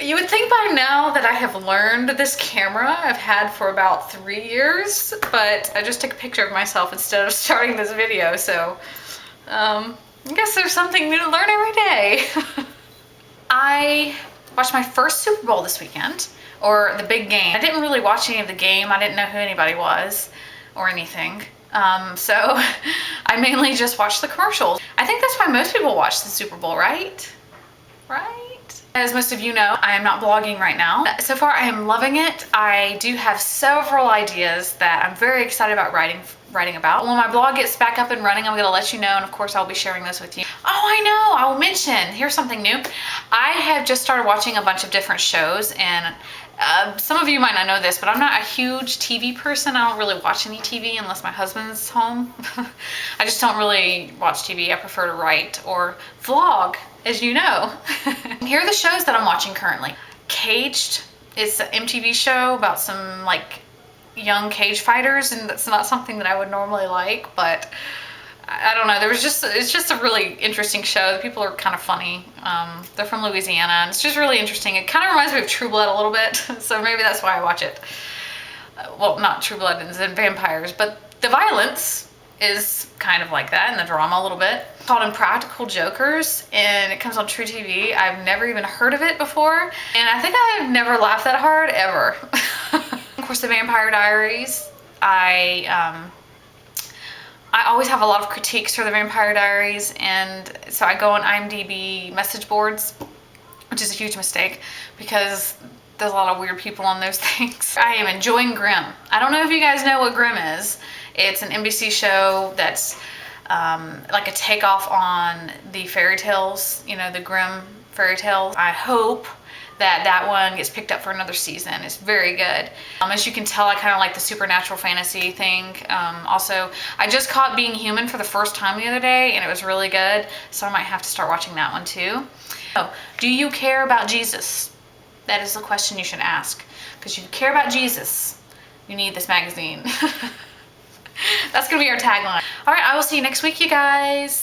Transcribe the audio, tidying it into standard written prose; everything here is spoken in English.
You would think by now that I have learned this camera I've had for about 3 years, but I just took a picture of myself instead of starting this video, so I guess there's something new to learn every day. I watched my first Super Bowl this weekend, or the big game. I didn't really watch any of the game. I didn't know who anybody was or anything. So I mainly just watched the commercials. I think that's why most people watch the Super Bowl, right? Right? As most of you know, I am not blogging right now. So far, I am loving it. I do have several ideas that I'm very excited about writing about. When my blog gets back up and running, I'm gonna let you know, and of course, I'll be sharing this with you. Oh, I know, I will mention, here's something new. I have just started watching a bunch of different shows, and some of you might not know this, but I'm not a huge TV person. I don't really watch any TV unless my husband's home. I just don't really watch TV. I prefer to write or vlog, as you know. Here are the shows that I'm watching currently. Caged, it's an MTV show about some like young cage fighters, and that's not something that I would normally like, but I don't know. It's just a really interesting show. The people are kind of funny. They're from Louisiana, and it's just really interesting. It kind of reminds me of True Blood a little bit, so maybe that's why I watch it. Well, not True Blood and vampires, but the violence is kind of like that, and the drama a little bit. It's called Impractical Jokers, and it comes on True TV. I've never even heard of it before, and I think I've never laughed that hard ever. Of course, the Vampire Diaries. I always have a lot of critiques for the Vampire Diaries, and so I go on IMDb message boards, which is a huge mistake because there's a lot of weird people on those things. I am enjoying Grimm. I don't know if you guys know what Grimm is. It's an NBC show that's like a takeoff on the fairy tales, you know, the Grimm fairy tales. I hope that one gets picked up for another season. It's very good. As you can tell, I kind of like the supernatural fantasy thing. Also, I just caught Being Human for the first time the other day, and it was really good, so I might have to start watching that one too. Oh, do you care about Jesus? That is the question you should ask, because if you care about Jesus, you need this magazine. That's gonna be our tagline. All right, I will see you next week, you guys.